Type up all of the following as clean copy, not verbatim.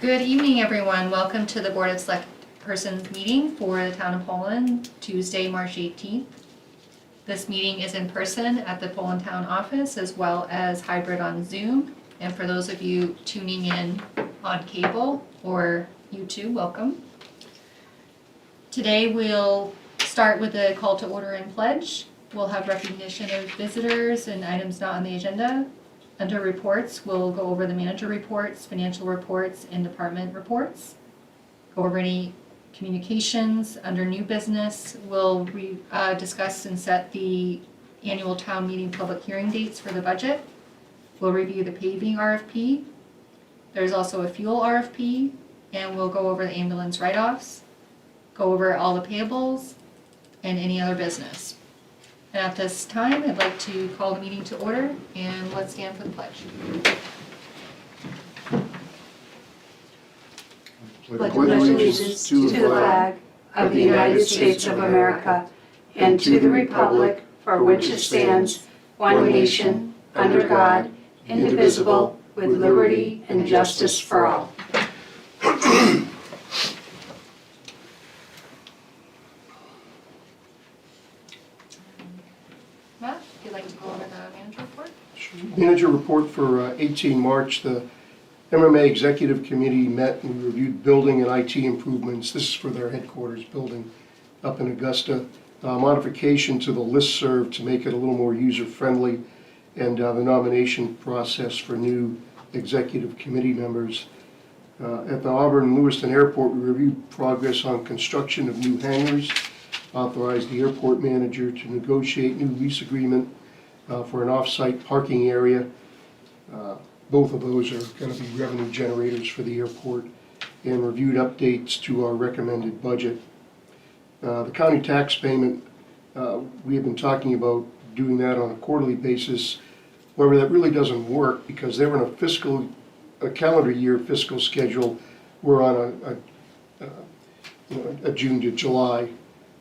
Good evening, everyone. Welcome to the Board of Select Persons meeting for the Town of Poland, Tuesday, March 18th. This meeting is in person at the Poland Town office as well as hybrid on Zoom. And for those of you tuning in on cable or YouTube, welcome. Today we'll start with the call to order and pledge. We'll have recognition of visitors and items not on the agenda. Under reports, we'll go over the manager reports, financial reports, and department reports. Go over any communications. Under new business, we'll discuss and set the annual town meeting public hearing dates for the budget. We'll review the paving RFP. There's also a fuel RFP, and we'll go over the ambulance write-offs, go over all the payables, and any other business. And at this time, I'd like to call the meeting to order, and let's stand for the pledge. Pledge allegiance to the flag of the United States of America and to the republic for which it stands, one nation, under God, indivisible, with liberty and justice for all. Matt, if you'd like to go over the manager report? Manager report for 18 March, the MMA Executive Committee met and reviewed building and IT improvements. This is for their headquarters building up in Augusta. Modification to the listserv to make it a little more user-friendly, and the nomination process for new executive committee members. At the Auburn-Lewiston Airport, we reviewed progress on construction of new hangars, authorized the airport manager to negotiate new lease agreement for an off-site parking area. Both of those are going to be revenue generators for the airport, and reviewed updates to our recommended budget. The county tax payment, we have been talking about doing that on a quarterly basis. However, that really doesn't work because they're in a calendar year fiscal schedule. We're on a June to July.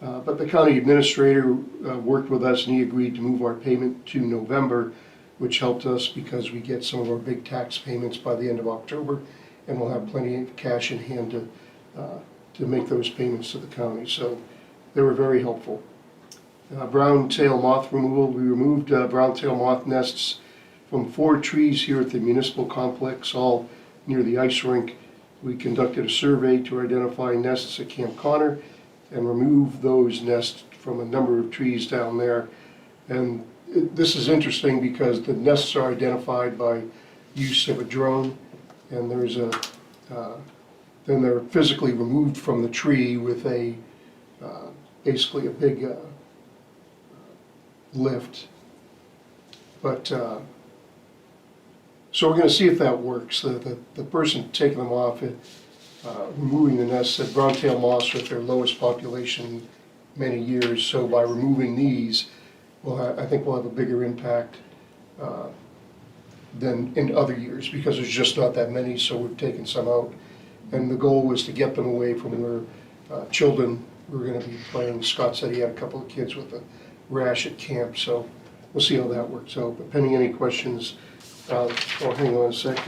But the county administrator worked with us, and he agreed to move our payment to November, which helped us because we get some of our big tax payments by the end of October, and we'll have plenty of cash in hand to make those payments to the county. So they were very helpful. Brown tail moth removal. We removed brown tail moth nests from 4 trees here at the municipal complex, all near the ice rink. We conducted a survey to identify nests at Camp Connor and remove those nests from a number of trees down there. And this is interesting because the nests are identified by use of a drone, and there's then they're physically removed from the tree with a basically a big lift. But so we're going to see if that works. The person taking them off, removing the nests, said brown tail moths are at their lowest population in many years. So by removing these, I think we'll have a bigger impact than in other years because there's just not that many. So we've taken some out, and the goal was to get them away from where children were going to be playing. Scott said he had a couple of kids with a rash at camp, so we'll see how that works out. But pending any questions, hang on a sec.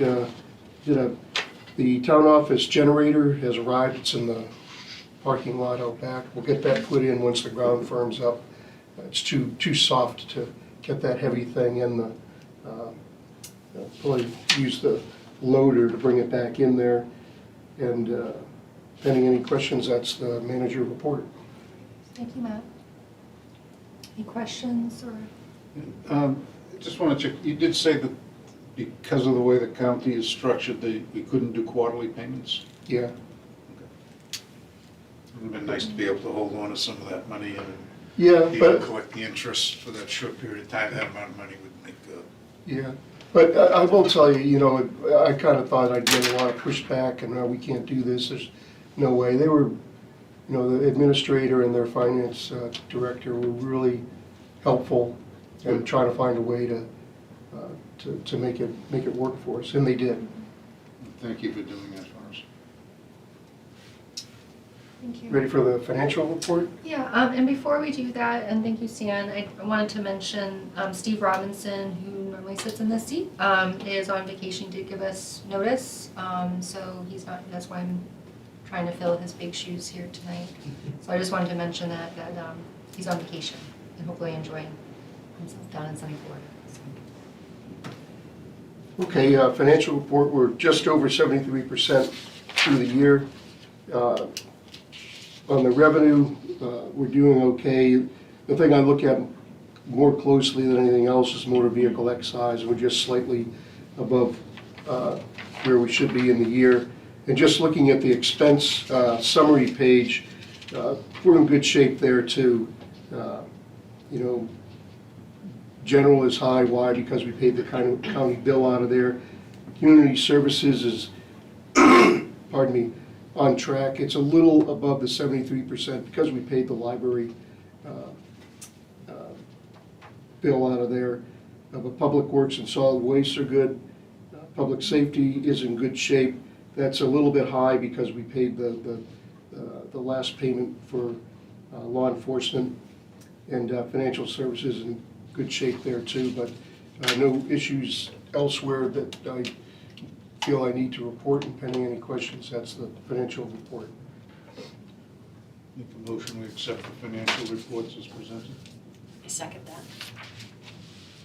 The town office generator has arrived. It's in the parking lot out back. We'll get that put in once the ground firms up. It's too soft to get that heavy thing in the. Probably use the loader to bring it back in there. And pending any questions, that's the manager report. Thank you, Matt. Any questions or? Just want to check, you did say that because of the way the county is structured, we couldn't do quarterly payments? Yeah. Okay. It would have been nice to be able to hold on to some of that money and Yeah, be able but to collect the interest for that short period of time. That amount of money would make good. yeah, but I will tell you, you know, I kind of thought I'd get a lot of pushback, and no, we can't do this. There's no way. They were, you know, the administrator and their finance director were really helpful and trying to find a way to make it work for us, and they did. Thank you for doing that for us. Thank you. Ready for the financial report? Yeah, and before we do that, and thank you, Stan, I wanted to mention Steve Robinson, who normally sits in this seat, is on vacation, did give us notice, so he's not, that's why I'm trying to fill his big shoes here tonight. So I just wanted to mention that he's on vacation and hopefully enjoying himself down in sunny Florida. So. Okay, financial report, we're just over 73% through the year. On the revenue, we're doing okay. The thing I look at more closely than anything else is motor vehicle excise. We're just slightly above where we should be in the year. And just looking at the expense summary page, we're in good shape there too. You know, general is high. Why? Because we paid the county bill out of there. Community services is, pardon me, on track. It's a little above the 73% because we paid the library bill out of there. But public works and solid waste are good. Public safety is in good shape. That's a little bit high because we paid the last payment for law enforcement, and financial services in good shape there too. But no issues elsewhere that I feel I need to report, and pending any questions, that's the financial report. Make a motion, we accept the financial reports as presented. I second that.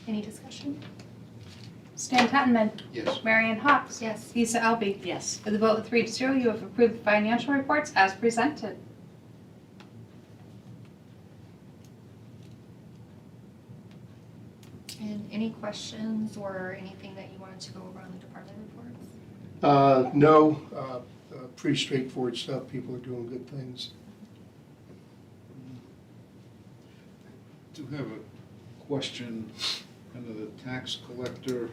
Any discussion? Stan Tettenman. Yes. Marion Hawks. Yes. Lisa Elby. Yes. With a vote of 3-0, you have approved the financial reports as presented. And any questions or anything that you wanted to go over on the department reports? No, pretty straightforward stuff. People are doing good things. I do have a question under the tax collector.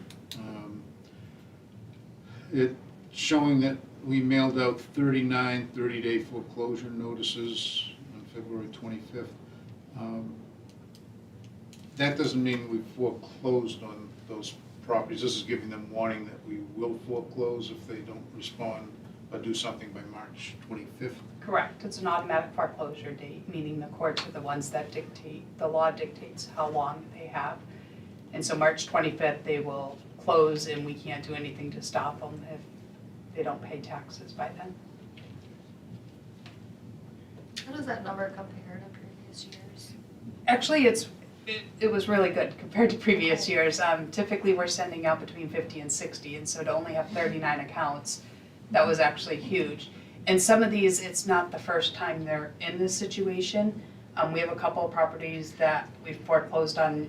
It's showing that we mailed out 39 30-day foreclosure notices on February 25th. That doesn't mean we foreclosed on those properties. This is giving them warning that we will foreclose if they don't respond or do something by March 25th. Correct. It's an automatic foreclosure date, meaning the courts are the ones that dictate, the law dictates how long they have. And so March 25th, they will close and we can't do anything to stop them if they don't pay taxes by then. How does that number compare to previous years? Actually, it was really good compared to previous years. Typically, we're sending out between 50 and 60, and so to only have 39 accounts, that was actually huge. And some of these, it's not the first time they're in this situation. We have a couple of properties that we've foreclosed on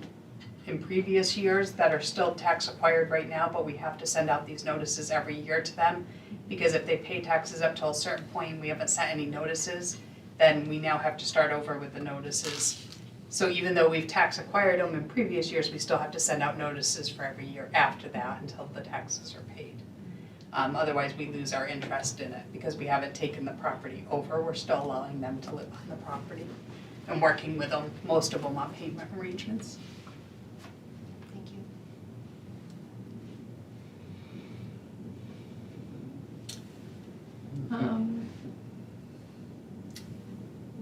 in previous years that are still tax acquired right now, but we have to send out these notices every year to them, because if they pay taxes up till a certain point and we haven't sent any notices, then we now have to start over with the notices. So even though we've tax acquired them in previous years, we still have to send out notices for every year after that until the taxes are paid. Otherwise, we lose our interest in it because we haven't taken the property over. We're still allowing them to live on the property and working with them, most of them on payment arrangements. Thank you.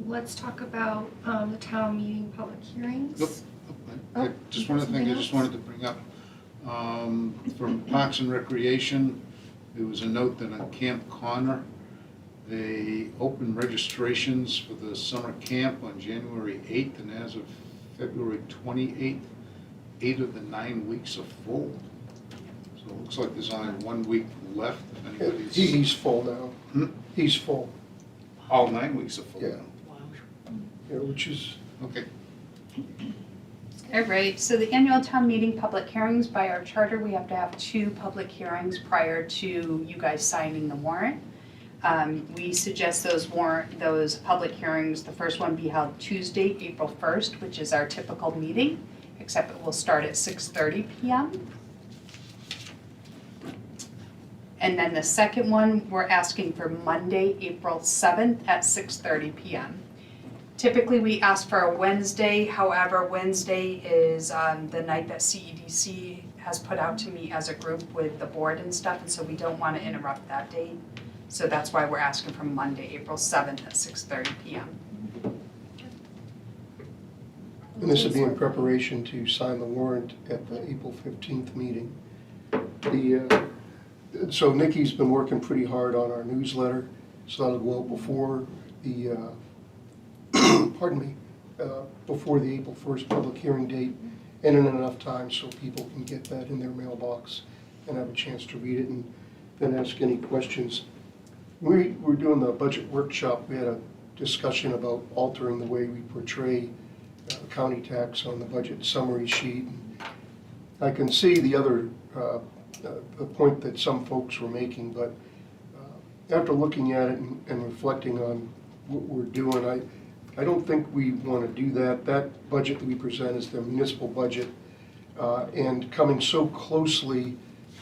Let's talk about the town meeting public hearings. Nope. Oh, Just you one have other thing I something just wanted to bring up. From Parks and Recreation, there was a note that on Camp Connor, they opened registrations for the summer camp on January 8th, and as of February 28th, 8 of the 9 weeks are full. So it looks like there's only 1 week left if anybody's. He's full now. Hmm? He's full, All 9 weeks are full Yeah. now. yeah, which is, Okay. All right, so the annual town meeting public hearings, by our charter, we have to have 2 public hearings prior to you guys signing the warrant. We suggest those public hearings, the first one be held Tuesday, April 1st, which is our typical meeting, except it will start at 6:30 p.m. And then the second one, we're asking for Monday, April 7th at 6:30 p.m. Typically, we ask for a Wednesday, however, Wednesday is the night that CEDC has put out to meet as a group with the board and stuff, and so we don't want to interrupt that date. So that's why we're asking for Monday, April 7th at 6:30 p.m. And this would be in preparation to sign the warrant at the April 15th meeting. So Nikki's been working pretty hard on our newsletter, so that'll go out before the, pardon me, before the April 1st public hearing date, and in enough time so people can get that in their mailbox and have a chance to read it and then ask any questions. We were doing the budget workshop. We had a discussion about altering the way we portray county tax on the budget summary sheet. I can see the other the point that some folks were making, but after looking at it and reflecting on what we're doing, I don't think we want to do that. That budget that we present is the municipal budget, and coming so closely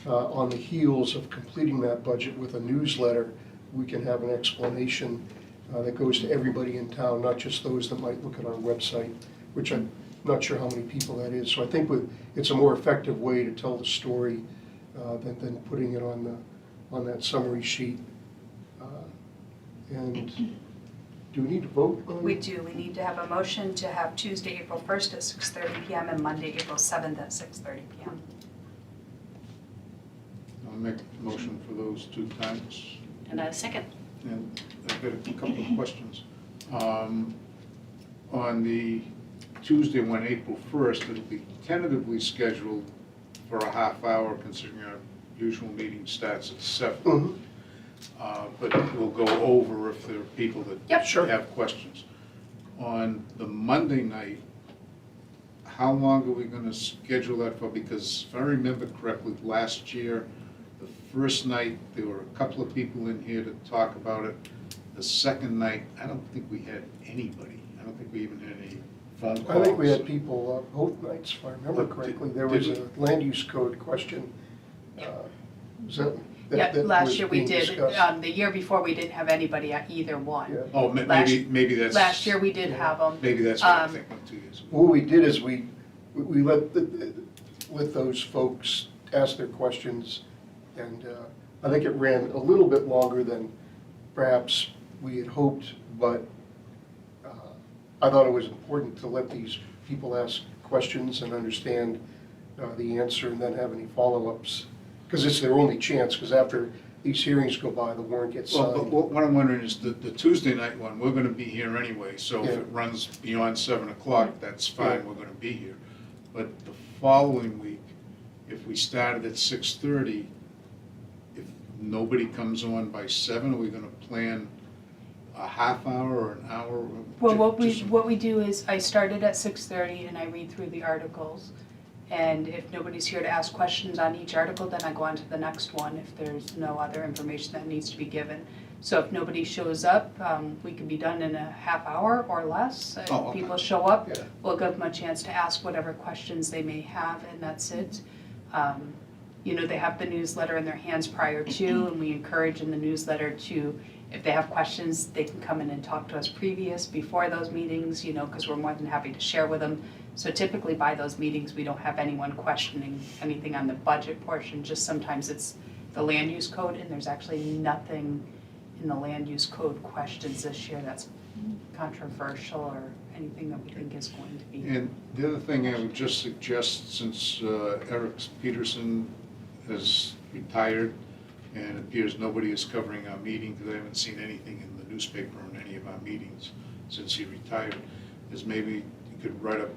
on the heels of completing that budget with a newsletter, we can have an explanation that goes to everybody in town, not just those that might look at our website, which I'm not sure how many people that is. So I think it's a more effective way to tell the story than putting it on that summary sheet. And do we need to vote on it? We do. We need to have a motion to have Tuesday, April 1st at 6:30 PM and Monday, April 7th at 6:30 PM. I'll make a motion for those 2 times. And a second. And I've got a couple of questions. On the Tuesday one, April 1st, it'll be tentatively scheduled for a half hour, considering our usual meeting starts at 7. Mhm. But we'll go over if there are people that Yep. Sure. have questions. On the Monday night, how long are we gonna schedule that for? Because if I remember correctly, last year, the first night, there were a couple of people in here to talk about it. The second night, I don't think we had anybody. I don't think we even had any phone calls. I think we had people both nights, if I remember correctly. There was a land use code question. Was that Yeah, that last was year we being did. discussed? The year before, we didn't have anybody at either one. Yeah. Oh, maybe that's. Last year, we did have them. Maybe that's what I'm thinking, 2 years ago. What we did is we let those folks ask their questions, and I think it ran a little bit longer than perhaps we had hoped, but I thought it was important to let these people ask questions and understand the answer and then have any follow-ups, because it's their only chance, because after these hearings go by, the warrant gets Well, but signed. what I'm wondering is the Tuesday night one, we're gonna be here anyway, so if Yeah. it runs beyond 7 o'clock, that's fine, we're gonna be here. But the following week, if we started at 6:30, if nobody comes on by 7, are we gonna plan a half hour or an hour? Well, Just- what we do is I started at 6:30 and I read through the articles. And if nobody's here to ask questions on each article, then I go on to the next one if there's no other information that needs to be given. So if nobody shows up, we can be done in a half hour or less. If Oh, okay. people show up, Yeah. we'll give them a chance to ask whatever questions they may have, and that's it. They have the newsletter in their hands prior to, and we encourage in the newsletter to, if they have questions, they can come in and talk to us before those meetings, because we're more than happy to share with them. So typically by those meetings, we don't have anyone questioning anything on the budget portion, just sometimes it's the land use code, and there's actually nothing in the land use code questions this year that's controversial or anything that we think is going to be. And the other thing I would just suggest, since Eric Peterson has retired, and it appears nobody is covering our meeting, because I haven't seen anything in the newspaper on any of our meetings since he retired, is maybe you could write a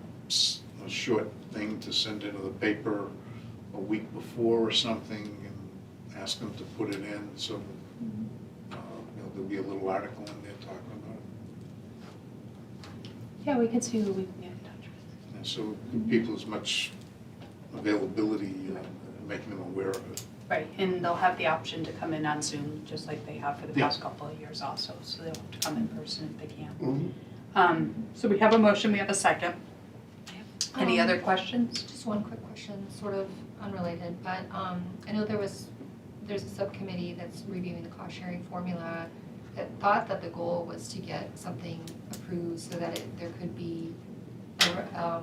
short thing to send into the paper a week before or something, and ask them to put it in, so there'll be a little article in there talking about it. Yeah, we can see who we can get in touch with. And so give people as much availability, making them aware of it. Right, and they'll have the option to come in on Zoom, just like they have for the Yeah. past couple of years also, so they don't have to come in person if they can't. Mhm. So we have a motion, we have a second. Any Um, other questions? Just one quick question, sort of unrelated, but I know there's a subcommittee that's reviewing the cost sharing formula that thought that the goal was to get something approved so that there could be a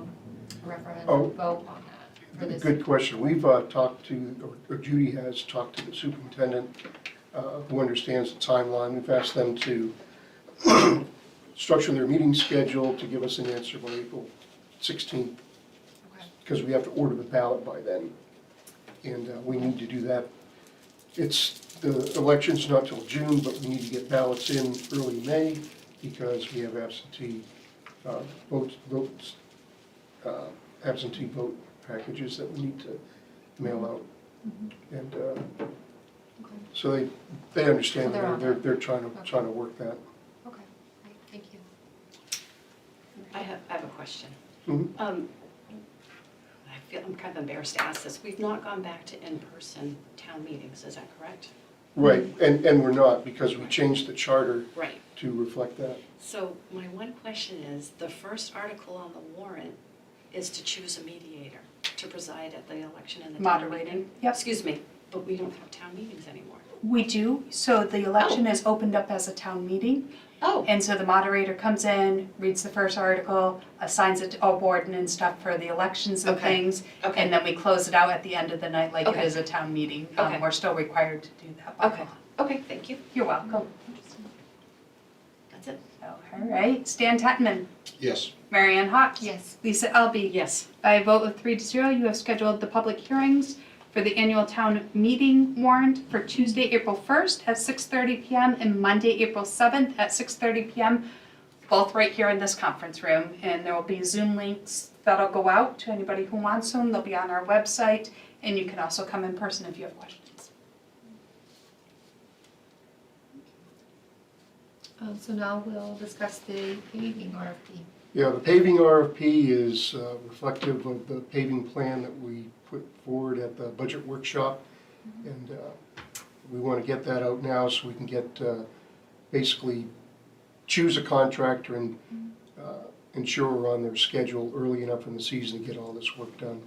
referendum vote on that for this. Good question. We've talked to, or Judy has talked to the superintendent who understands the timeline. We've asked them to structure their meeting schedule to give us an answer by April 16th, Okay. because we have to order the ballot by then. And we need to do that. The election's not till June, but we need to get ballots in early May because we have absentee absentee vote packages that we need to mail out. And so they understand, So they're on that they're trying to work that. Okay, great, thank you. I have a question. Mhm. I'm kind of embarrassed to ask this. We've not gone back to in-person town meetings, is that correct? Right, and we're not, because we changed the charter Right. to reflect that. So my one question is, the first article on the warrant is to choose a mediator to preside at the election and the town meeting. Moderating, yep. Excuse me, but we don't have town meetings anymore. We do, so the election is opened up as a town meeting, Oh, and so the moderator comes in, reads the first article, assigns it to a warden and stuff for the elections and Okay. things, okay, and then we close it out at the end of the night like it Okay. is a town meeting. Okay. We're still required to do that by Okay. law. okay, thank you. You're welcome. That's it. All right, Stan Tatman, Yes. Mary Ann Hawks. Yes. Lisa Elby. Yes. By a vote of 3-0, you have scheduled the public hearings for the annual town meeting warrant for Tuesday, April 1st at 6:30 PM and Monday, April 7th at 6:30 PM, both right here in this conference room. And there will be Zoom links that'll go out to anybody who wants them. They'll be on our website, and you can also come in person if you have questions. So now we'll discuss the paving RFP. Yeah, the paving RFP is reflective of the paving plan that we put forward at the budget workshop. And we want to get that out now so we can get, basically choose a contractor and ensure we're on their schedule early enough in the season to get all this work done.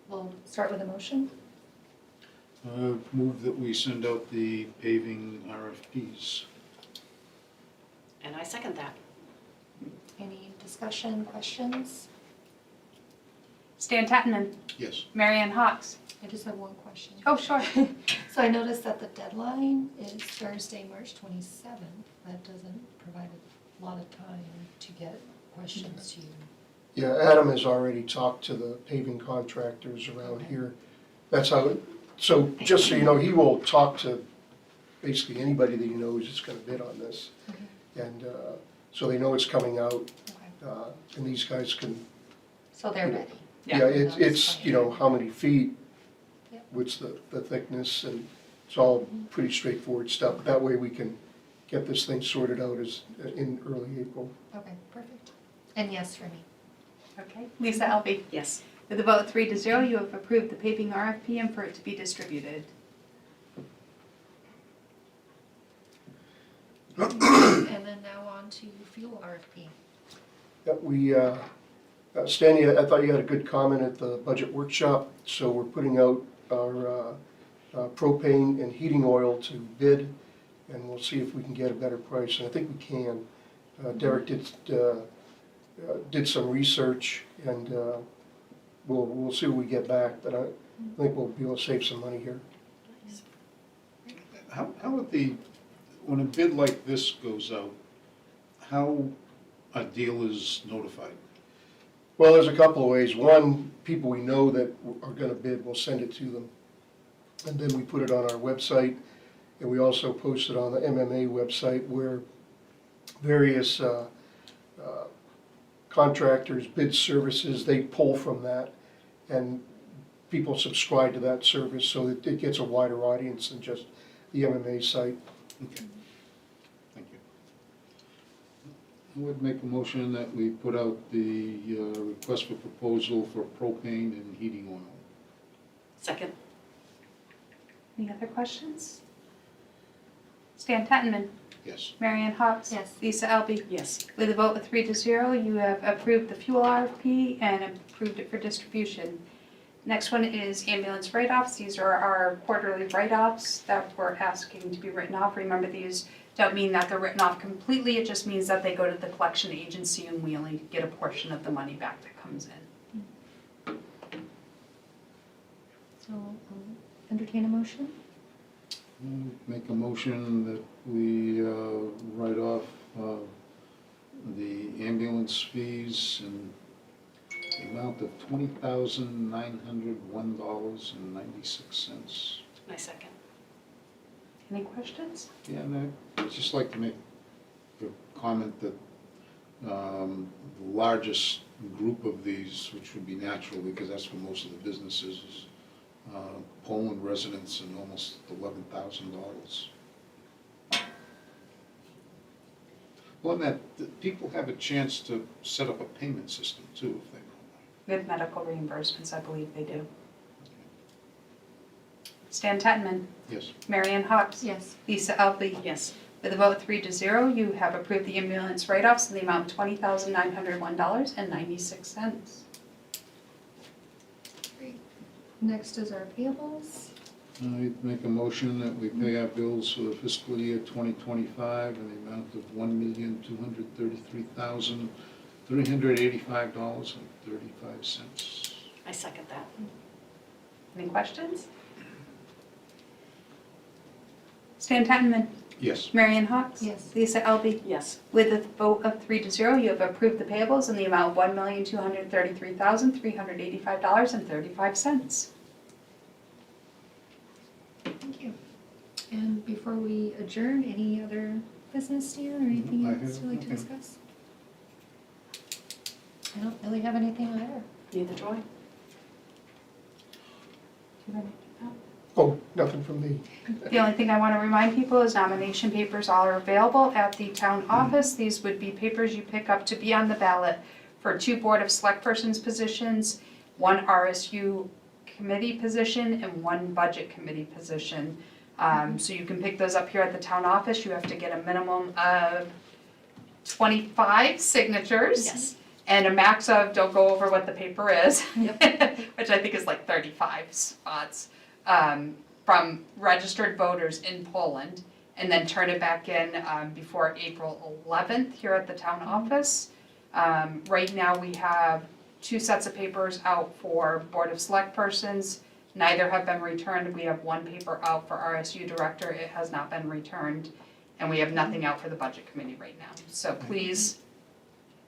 We'll start with a motion. Move that we send out the paving RFPs. And I second that. Any discussion, questions? Stan Tatman, Yes. Mary Ann Hawks. I just have one question. Oh, sure. So I noticed that the deadline is Thursday, March 27th. That doesn't provide a lot of time to get questions to you. Yeah, Adam has already talked to the paving contractors around here. That's how, so just so you know, he will talk to basically anybody that he knows is gonna bid on this. And so they know it's coming out, Okay. and these guys can, So they're ready. yeah, it's, you know, how many feet, Yep. what's the thickness, and it's all pretty straightforward stuff. That way we can get this thing sorted out as, in early April. Okay, perfect. And yes for me. Okay, Lisa Elby. Yes. With a vote of 3-0, you have approved the paving RFP and for it to be distributed. And then now on to fuel RFP. Yeah, we, Stanley, I thought you had a good comment at the budget workshop, so we're putting out our propane and heating oil to bid, and we'll see if we can get a better price, and I think we can. Derek did some research, and we'll see what we get back, but I think we'll be able to save some money here. How would when a bid like this goes out, how a deal is notified? Well, there's a couple of ways. One, people we know that are gonna bid, we'll send it to them. And then we put it on our website, and we also post it on the MMA website where various contractors, bid services, they pull from that. And people subscribe to that service so that it gets a wider audience than just the MMA site. Okay. Thank you. I would make a motion that we put out the request for proposal for propane and heating oil. Second. Any other questions? Stan Tatman, Yes. Mary Ann Hawks. Yes. Lisa Elby. Yes. With a vote of 3-0, you have approved the fuel RFP and approved it for distribution. Next one is ambulance write-offs. These are our quarterly write-offs that we're asking to be written off. Remember, these don't mean that they're written off completely, it just means that they go to the collection agency and we only get a portion of the money back that comes in. So entertain a motion? Make a motion that we write off the ambulance fees in the amount of $20,901.96. I second. Any questions? Yeah, and I'd just like to make a comment that the largest group of these, which would be natural because that's where most of the businesses is, Poland residents and almost $11,000. Well, and that people have a chance to set up a payment system too, if they know. With medical reimbursements, I believe they do. Stan Tetman, Yes. Marion Hawks, Yes. Lisa Albee. Yes. With a vote 3-0, you have approved the ambulance write-offs in the amount of $20,901.96. Next is our payables. I make a motion that we pay our bills for the fiscal year 2025 in the amount of $1,233,385.35. I second that. Any questions? Stan Tetman, Yes. Marion Hawks. Yes. Lisa Albee. Yes. With a vote of 3-0, you have approved the payables in the amount of $1,233,385.35. Thank you. And before we adjourn, any other business, Dan, or anything I else have you'd like to nothing. discuss? I don't really have anything either. Neither do I. Do you have anything? Oh, nothing from me. The only thing I want to remind people is nomination papers all are available at the town office. These would be papers you pick up to be on the ballot for 2 Board of Select Persons positions, 1 RSU committee position, and 1 budget committee position. So you can pick those up here at the town office. You have to get a minimum of 25 signatures. Yes. And a max of, don't go over what the paper is, Yep. which I think is like 35 spots, from registered voters in Poland, and then turn it back in before April 11th here at the town office. Right now, we have 2 sets of papers out for Board of Select Persons. Neither have been returned. We have 1 paper out for RSU Director. It has not been returned. And we have nothing out for the Budget Committee right now. So please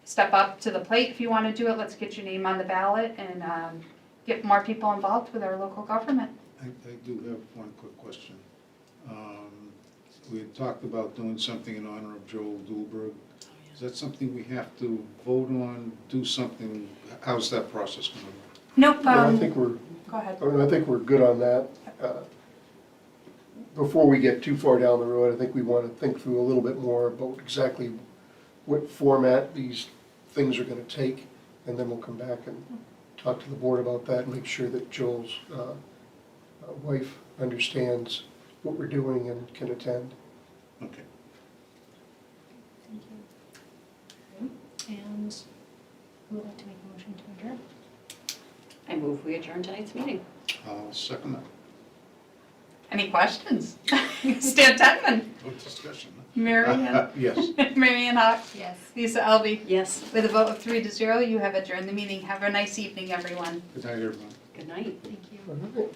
step up to the plate if you want to do it. Let's get your name on the ballot and get more people involved with our local government. I do have one quick question. We had talked about doing something in honor of Joel Dulberg. Is that something we have to vote on, do something? How's that process going to work? Nope, I think we're, go ahead. I think we're good on that. Before we get too far down the road, I think we want to think through a little bit more about exactly what format these things are going to take, and then we'll come back and talk to the board about that and make sure that Joel's wife understands what we're doing and can attend. Okay. Thank you. And who would like to make a motion to adjourn? I move we adjourn tonight's meeting. I'll second that. Any questions? Stan Tetman, No discussion. Marion, Yes. Marion Hawks, Yes. Lisa Albee. Yes. With a vote of 3-0, you have adjourned the meeting. Have a nice evening, everyone. Good night, everyone. Good night. Thank you. All right.